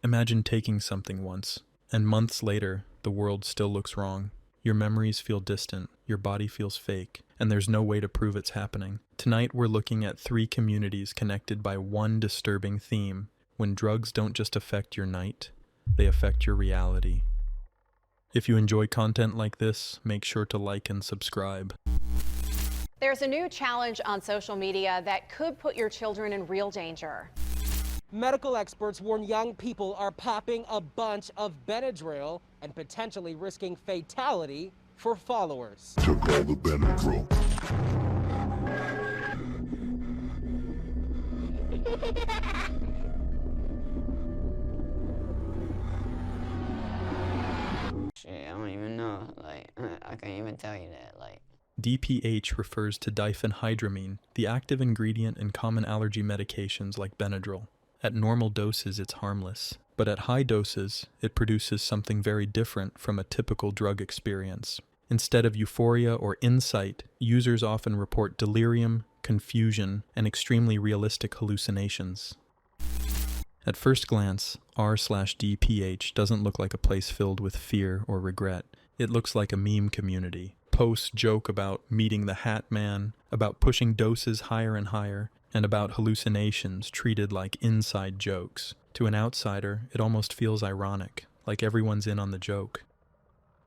Imagine taking something once, and months later, the world still looks wrong. Your memories feel distant, your body feels fake, and there's no way to prove it's happening. Tonight we're looking at 3 communities connected by one disturbing theme. When drugs don't just affect your night, they affect your reality. If you enjoy content like this, make sure to like and subscribe. There's a new challenge on social media that could put your children in real danger. Medical experts warn young people are popping a bunch of Benadryl and potentially risking fatality for followers. Took all the Benadryl. Shit, I don't even know. I can't even tell you that. DPH refers to diphenhydramine, the active ingredient in common allergy medications like Benadryl. At normal doses, it's harmless, but at high doses, it produces something very different from a typical drug experience. Instead of euphoria or insight, users often report delirium, confusion, and extremely realistic hallucinations. At first glance, r/DPH doesn't look like a place filled with fear or regret. It looks like a meme community. Posts joke about meeting the Hat Man, about pushing doses higher and higher, and about hallucinations treated like inside jokes. To an outsider, it almost feels ironic, like everyone's in on the joke.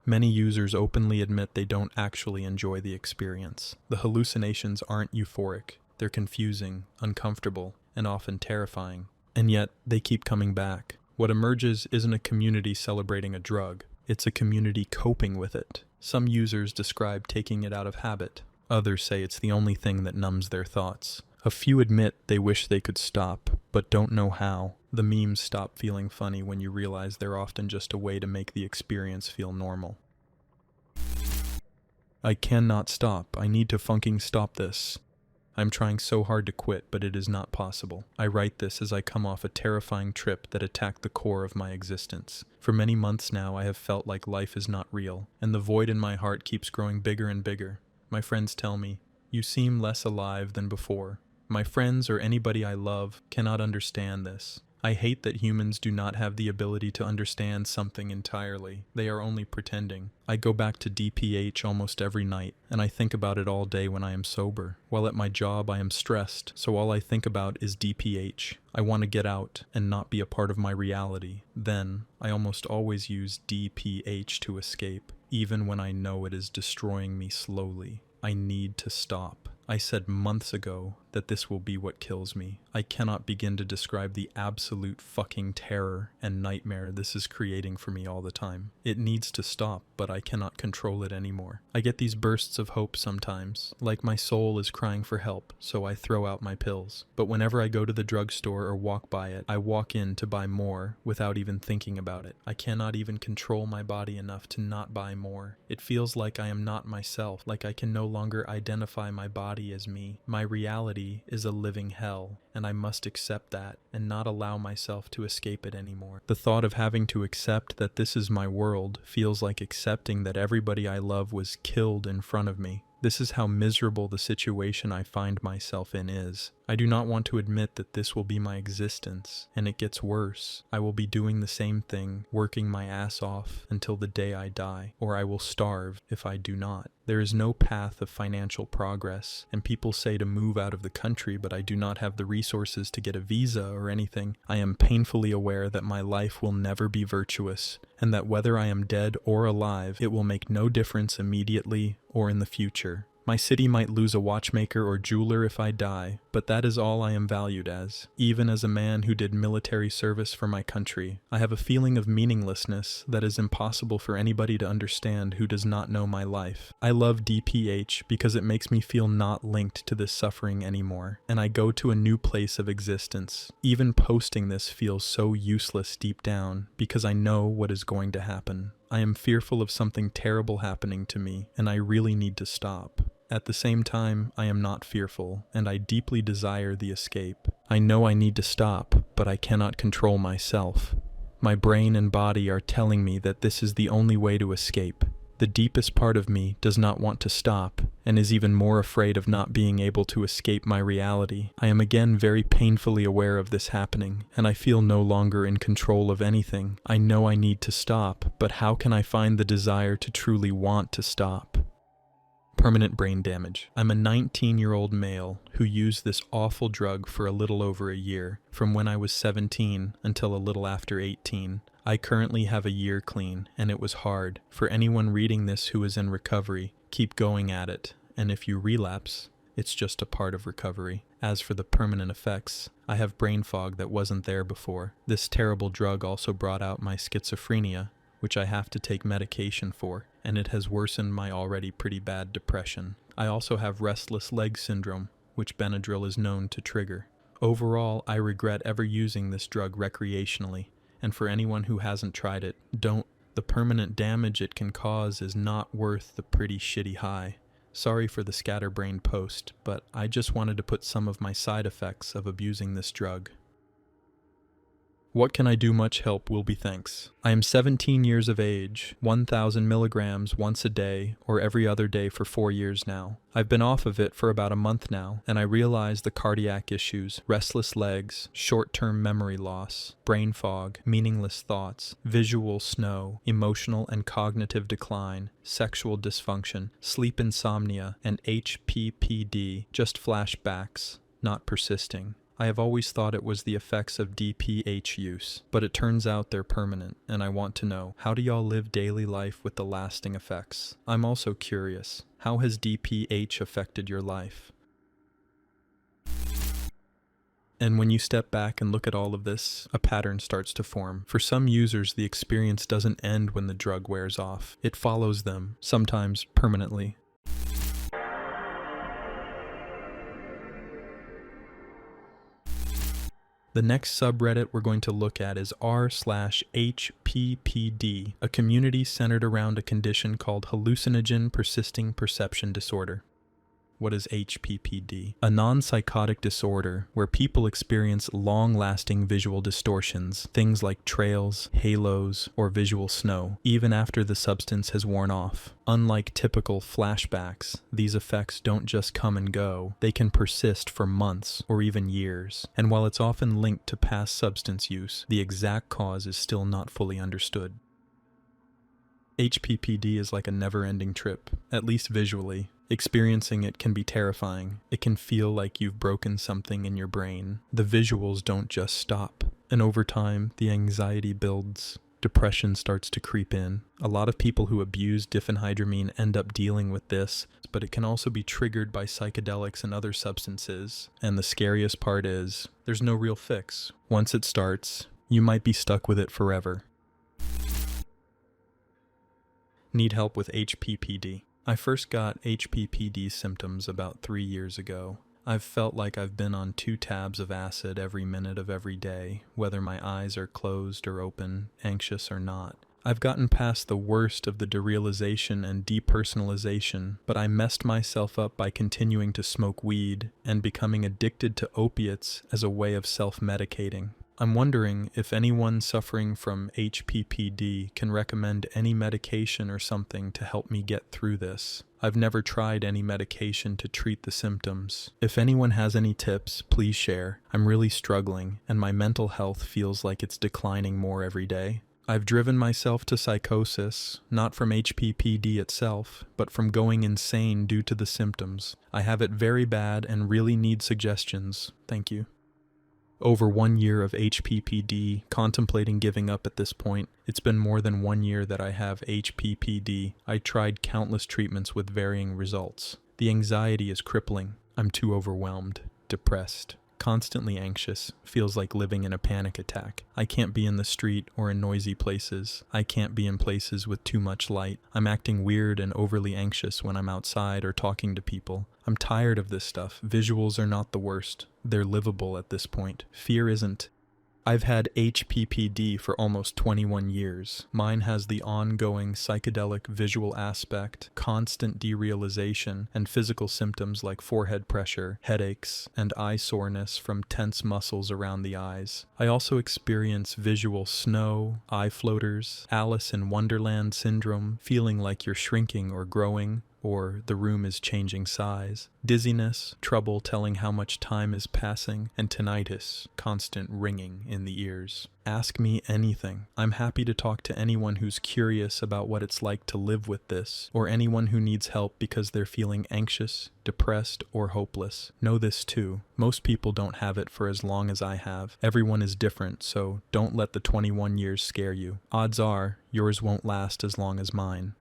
Many users openly admit they don't actually enjoy the experience. The hallucinations aren't euphoric. They're confusing, uncomfortable, and often terrifying. And yet, they keep coming back. What emerges isn't a community celebrating a drug. It's a community coping with it. Some users describe taking it out of habit. Others say it's the only thing that numbs their thoughts. A few admit they wish they could stop, but don't know how. The memes stop feeling funny when you realize they're often just a way to make the experience feel normal. I cannot stop. I need to fucking stop this. I'm trying so hard to quit, but it is not possible. I write this as I come off a terrifying trip that attacked the core of my existence. For many months now, I have felt like life is not real, and the void in my heart keeps growing bigger and bigger. My friends tell me, "You seem less alive than before." My friends or anybody I love cannot understand this. I hate that humans do not have the ability to understand something entirely. They are only pretending. I go back to DPH almost every night, and I think about it all day when I am sober. While at my job, I am stressed, so all I think about is DPH. I want to get out and not be a part of my reality. Then, I almost always use DPH to escape, even when I know it is destroying me slowly. I need to stop. I said months ago that this will be what kills me. I cannot begin to describe the absolute fucking terror and nightmare this is creating for me all the time. It needs to stop, but I cannot control it anymore. I get these bursts of hope sometimes, like my soul is crying for help, so I throw out my pills. But whenever I go to the drugstore or walk by it, I walk in to buy more without even thinking about it. I cannot even control my body enough to not buy more. It feels like I am not myself, like I can no longer identify my body as me. My reality is a living hell, and I must accept that and not allow myself to escape it anymore. The thought of having to accept that this is my world feels like accepting that everybody I love was killed in front of me. This is how miserable the situation I find myself in is. I do not want to admit that this will be my existence, and it gets worse. I will be doing the same thing, working my ass off until the day I die, or I will starve if I do not. There is no path of financial progress, and people say to move out of the country, but I do not have the resources to get a visa or anything. I am painfully aware that my life will never be virtuous, and that whether I am dead or alive, it will make no difference immediately or in the future. My city might lose a watchmaker or jeweler if I die, but that is all I am valued as. Even as a man who did military service for my country, I have a feeling of meaninglessness that is impossible for anybody to understand who does not know my life. I love DPH because it makes me feel not linked to this suffering anymore, and I go to a new place of existence. Even posting this feels so useless deep down because I know what is going to happen. I am fearful of something terrible happening to me, and I really need to stop. At the same time, I am not fearful, and I deeply desire the escape. I know I need to stop, but I cannot control myself. My brain and body are telling me that this is the only way to escape. The deepest part of me does not want to stop, and is even more afraid of not being able to escape my reality. I am again very painfully aware of this happening, and I feel no longer in control of anything. I know I need to stop, but how can I find the desire to truly want to stop? Permanent brain damage. I'm a 19-year-old male who used this awful drug for a little over a year, from when I was 17 until a little after 18. I currently have a year clean, and it was hard. For anyone reading this who is in recovery, keep going at it, and if you relapse, it's just a part of recovery. As for the permanent effects, I have brain fog that wasn't there before. This terrible drug also brought out my schizophrenia, which I have to take medication for, and it has worsened my already pretty bad depression. I also have restless leg syndrome, which Benadryl is known to trigger. Overall, I regret ever using this drug recreationally, and for anyone who hasn't tried it, don't. The permanent damage it can cause is not worth the pretty shitty high. Sorry for the scatterbrain post, but I just wanted to put some of my side effects of abusing this drug. What can I do? Much help will be thanks. I am 17 years of age, 1,000 milligrams once a day or every other day for 4 years now. I've been off of it for about a month now, and I realize the cardiac issues, restless legs, short-term memory loss, brain fog, meaningless thoughts, visual snow, emotional and cognitive decline, sexual dysfunction, sleep insomnia, and hppd, just flashbacks, not persisting. I have always thought it was the effects of DPH use, but it turns out they're permanent, and I want to know, how do y'all live daily life with the lasting effects? I'm also curious, how has DPH affected your life? And when you step back and look at all of this, a pattern starts to form. For some users, the experience doesn't end when the drug wears off. It follows them, sometimes permanently. The next subreddit we're going to look at is r/hppd, a community centered around a condition called hallucinogen persisting perception disorder. What is hppd? A non-psychotic disorder where people experience long-lasting visual distortions, things like trails, halos, or visual snow, even after the substance has worn off. Unlike typical flashbacks, these effects don't just come and go, they can persist for months or even years. And while it's often linked to past substance use, the exact cause is still not fully understood. hppd is like a never-ending trip, at least visually. Experiencing it can be terrifying. It can feel like you've broken something in your brain. The visuals don't just stop, and over time, the anxiety builds. Depression starts to creep in. A lot of people who abuse diphenhydramine end up dealing with this, but it can also be triggered by psychedelics and other substances. And the scariest part is, there's no real fix. Once it starts, you might be stuck with it forever. Need help with hppd? I first got hppd symptoms about 3 years ago. I've felt like I've been on 2 tabs of acid every minute of every day, whether my eyes are closed or open, anxious or not. I've gotten past the worst of the derealization and depersonalization, but I messed myself up by continuing to smoke weed and becoming addicted to opiates as a way of self-medicating. I'm wondering if anyone suffering from hppd can recommend any medication or something to help me get through this. I've never tried any medication to treat the symptoms. If anyone has any tips, please share. I'm really struggling, and my mental health feels like it's declining more every day. I've driven myself to psychosis, not from hppd itself, but from going insane due to the symptoms. I have it very bad and really need suggestions. Thank you. Over 1 year of hppd, contemplating giving up at this point. It's been more than 1 year that I have hppd. I tried countless treatments with varying results. The anxiety is crippling. I'm too overwhelmed, depressed, constantly anxious, feels like living in a panic attack. I can't be in the street or in noisy places. I can't be in places with too much light. I'm acting weird and overly anxious when I'm outside or talking to people. I'm tired of this stuff. Visuals are not the worst. They're livable at this point. Fear isn't. I've had hppd for almost 21 years. Mine has the ongoing psychedelic visual aspect, constant derealization, and physical symptoms like forehead pressure, headaches, and eye soreness from tense muscles around the eyes. I also experience visual snow, eye floaters, Alice in Wonderland syndrome, feeling like you're shrinking or growing, or the room is changing size, dizziness, trouble telling how much time is passing, and tinnitus, constant ringing in the ears. Ask me anything. I'm happy to talk to anyone who's curious about what it's like to live with this, or anyone who needs help because they're feeling anxious, depressed, or hopeless. Know this too. Most people don't have it for as long as I have. Everyone is different, so don't let the 21 years scare you. Odds are, yours won't last as long as mine.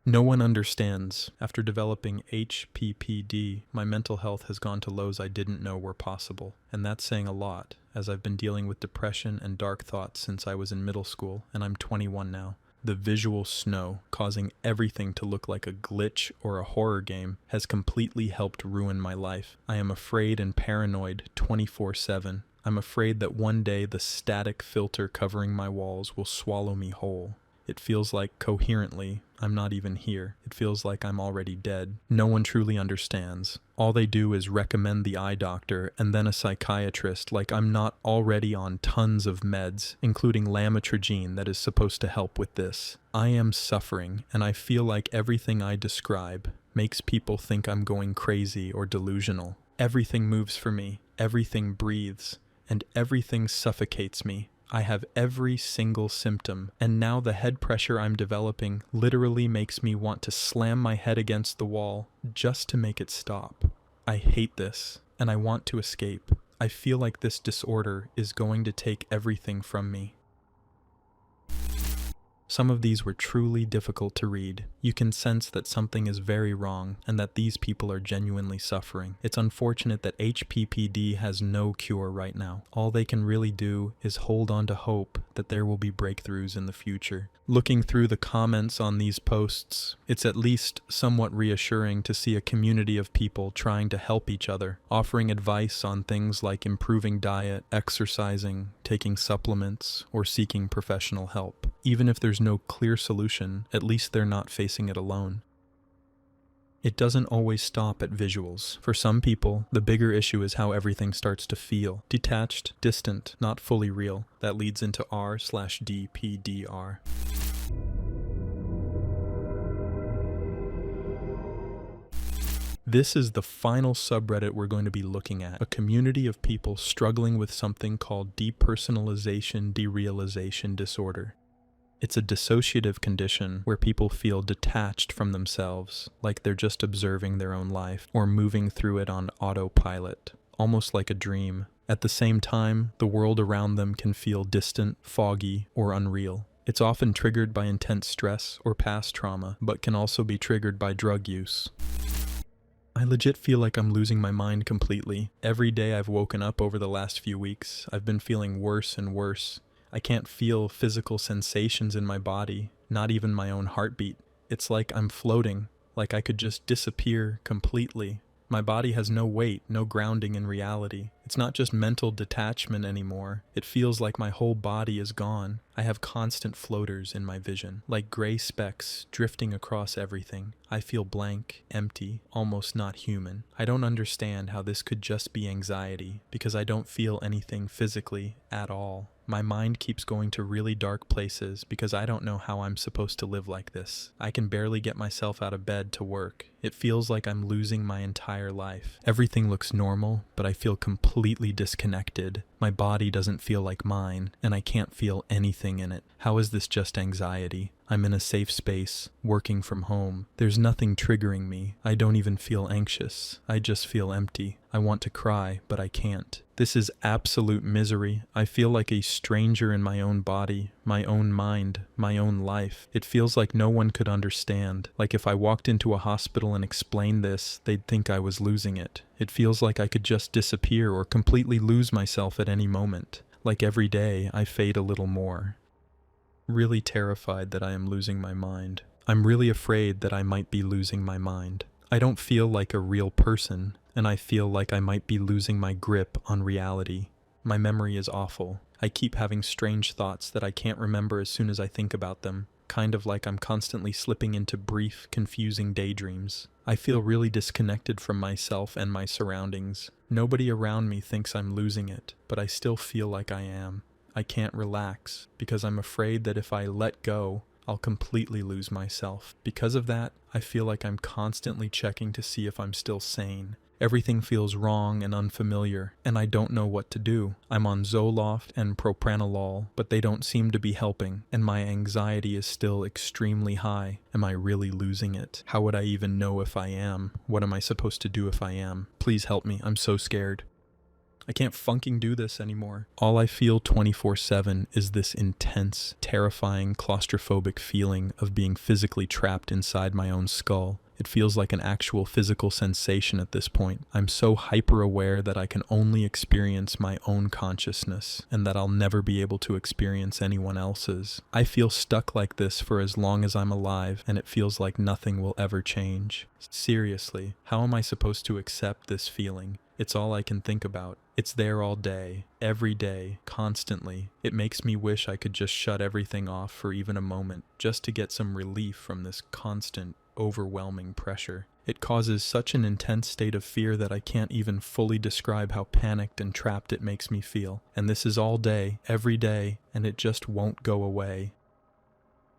No one understands. After developing hppd, my mental health has gone to lows I didn't know were possible. And that's saying a lot, as I've been dealing with depression and dark thoughts since I was in middle school, and I'm 21 now. The visual snow, causing everything to look like a glitch or a horror game, has completely helped ruin my life. I am afraid and paranoid 24/7. I'm afraid that one day the static filter covering my walls will swallow me whole. It feels like, coherently, I'm not even here. It feels like I'm already dead. No one truly understands. All they do is recommend the eye doctor and then a psychiatrist, like I'm not already on tons of meds, including lamotrigine that is supposed to help with this. I am suffering, and I feel like everything I describe makes people think I'm going crazy or delusional. Everything moves for me, everything breathes, and everything suffocates me. I have every single symptom, and now the head pressure I'm developing literally makes me want to slam my head against the wall just to make it stop. I hate this, and I want to escape. I feel like this disorder is going to take everything from me. Some of these were truly difficult to read. You can sense that something is very wrong and that these people are genuinely suffering. It's unfortunate that hppd has no cure right now. All they can really do is hold on to hope that there will be breakthroughs in the future. Looking through the comments on these posts, it's at least somewhat reassuring to see a community of people trying to help each other, offering advice on things like improving diet, exercising, taking supplements, or seeking professional help. Even if there's no clear solution, at least they're not facing it alone. It doesn't always stop at visuals. For some people, the bigger issue is how everything starts to feel. Detached, distant, not fully real. That leads into r/dpdr. This is the final subreddit we're going to be looking at, a community of people struggling with something called depersonalization derealization disorder. It's a dissociative condition where people feel detached from themselves, like they're just observing their own life or moving through it on autopilot, almost like a dream. At the same time, the world around them can feel distant, foggy, or unreal. It's often triggered by intense stress or past trauma, but can also be triggered by drug use. I legit feel like I'm losing my mind completely. Every day I've woken up over the last few weeks, I've been feeling worse and worse. I can't feel physical sensations in my body, not even my own heartbeat. It's like I'm floating, like I could just disappear completely. My body has no weight, no grounding in reality. It's not just mental detachment anymore. It feels like my whole body is gone. I have constant floaters in my vision, like gray specks drifting across everything. I feel blank, empty, almost not human. I don't understand how this could just be anxiety, because I don't feel anything physically at all. My mind keeps going to really dark places because I don't know how I'm supposed to live like this. I can barely get myself out of bed to work. It feels like I'm losing my entire life. Everything looks normal, but I feel completely disconnected. My body doesn't feel like mine, and I can't feel anything in it. How is this just anxiety? I'm in a safe space, working from home. There's nothing triggering me. I don't even feel anxious. I just feel empty. I want to cry, but I can't. This is absolute misery. I feel like a stranger in my own body, my own mind, my own life. It feels like no one could understand. Like if I walked into a hospital and explained this, they'd think I was losing it. It feels like I could just disappear or completely lose myself at any moment. Like every day, I fade a little more. Really terrified that I am losing my mind. I'm really afraid that I might be losing my mind. I don't feel like a real person, and I feel like I might be losing my grip on reality. My memory is awful. I keep having strange thoughts that I can't remember as soon as I think about them, kind of like I'm constantly slipping into brief, confusing daydreams. I feel really disconnected from myself and my surroundings. Nobody around me thinks I'm losing it, but I still feel like I am. I can't relax because I'm afraid that if I let go, I'll completely lose myself. Because of that, I feel like I'm constantly checking to see if I'm still sane. Everything feels wrong and unfamiliar, and I don't know what to do. I'm on Zoloft and propranolol, but they don't seem to be helping, and my anxiety is still extremely high. Am I really losing it? How would I even know if I am? What am I supposed to do if I am? Please help me, I'm so scared. I can't fucking do this anymore. All I feel 24/7 is this intense, terrifying, claustrophobic feeling of being physically trapped inside my own skull. It feels like an actual physical sensation at this point. I'm so hyper-aware that I can only experience my own consciousness, and that I'll never be able to experience anyone else's. I feel stuck like this for as long as I'm alive, and it feels like nothing will ever change. Seriously, how am I supposed to accept this feeling? It's all I can think about. It's there all day, every day, constantly. It makes me wish I could just shut everything off for even a moment, just to get some relief from this constant, overwhelming pressure. It causes such an intense state of fear that I can't even fully describe how panicked and trapped it makes me feel. And this is all day, every day, and it just won't go away.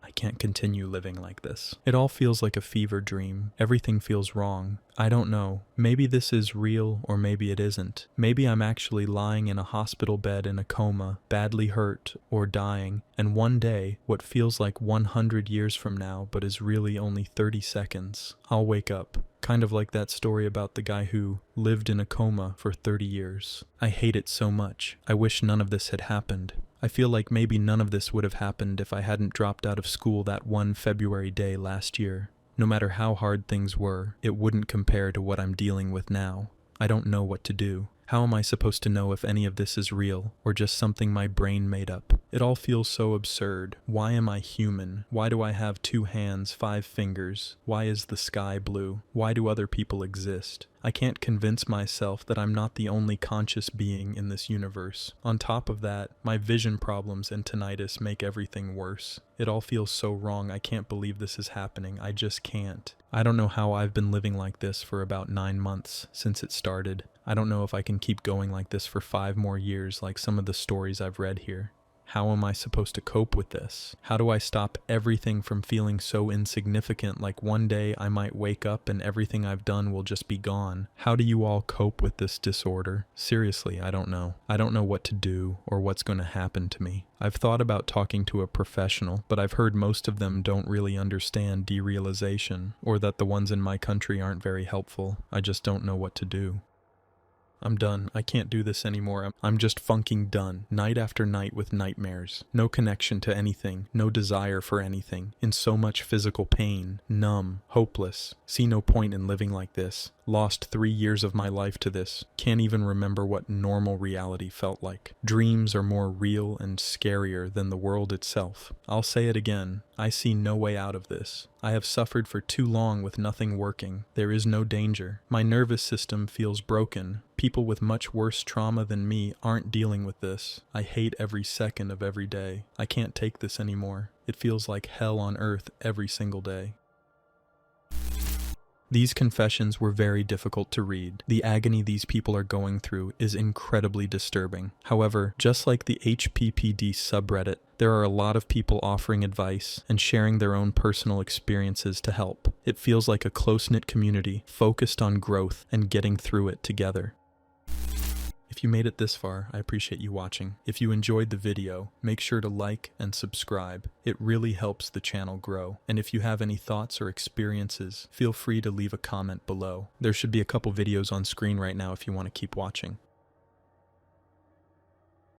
I can't continue living like this. It all feels like a fever dream. Everything feels wrong. I don't know. Maybe this is real, or maybe it isn't. Maybe I'm actually lying in a hospital bed in a coma, badly hurt or dying, and one day, what feels like 100 years from now, but is really only 30 seconds, I'll wake up. Kind of like that story about the guy who lived in a coma for 30 years. I hate it so much. I wish none of this had happened. I feel like maybe none of this would have happened if I hadn't dropped out of school that one February day last year. No matter how hard things were, it wouldn't compare to what I'm dealing with now. I don't know what to do. How am I supposed to know if any of this is real, or just something my brain made up? It all feels so absurd. Why am I human? Why do I have 2 hands, 5 fingers? Why is the sky blue? Why do other people exist? I can't convince myself that I'm not the only conscious being in this universe. On top of that, my vision problems and tinnitus make everything worse. It all feels so wrong. I can't believe this is happening. I just can't. I don't know how I've been living like this for about 9 months since it started. I don't know if I can keep going like this for 5 more years like some of the stories I've read here. How am I supposed to cope with this? How do I stop everything from feeling so insignificant, like one day I might wake up and everything I've done will just be gone? How do you all cope with this disorder? Seriously, I don't know. I don't know what to do or what's going to happen to me. I've thought about talking to a professional, but I've heard most of them don't really understand derealization, or that the ones in my country aren't very helpful. I just don't know what to do. I'm done. I can't do this anymore. I'm just funking done. Night after night with nightmares. No connection to anything. No desire for anything. In so much physical pain. Numb. Hopeless. See no point in living like this. Lost 3 years of my life to this. Can't even remember what normal reality felt like. Dreams are more real and scarier than the world itself. I'll say it again. I see no way out of this. I have suffered for too long with nothing working. There is no danger. My nervous system feels broken. People with much worse trauma than me aren't dealing with this. I hate every second of every day. I can't take this anymore. It feels like hell on earth every single day. These confessions were very difficult to read. The agony these people are going through is incredibly disturbing. However, just like the hppd subreddit, there are a lot of people offering advice and sharing their own personal experiences to help. It feels like a close-knit community focused on growth and getting through it together. If you made it this far, I appreciate you watching. If you enjoyed the video, make sure to like and subscribe. It really helps the channel grow. And if you have any thoughts or experiences, feel free to leave a comment below. There should be a couple videos on screen right now if you want to keep watching.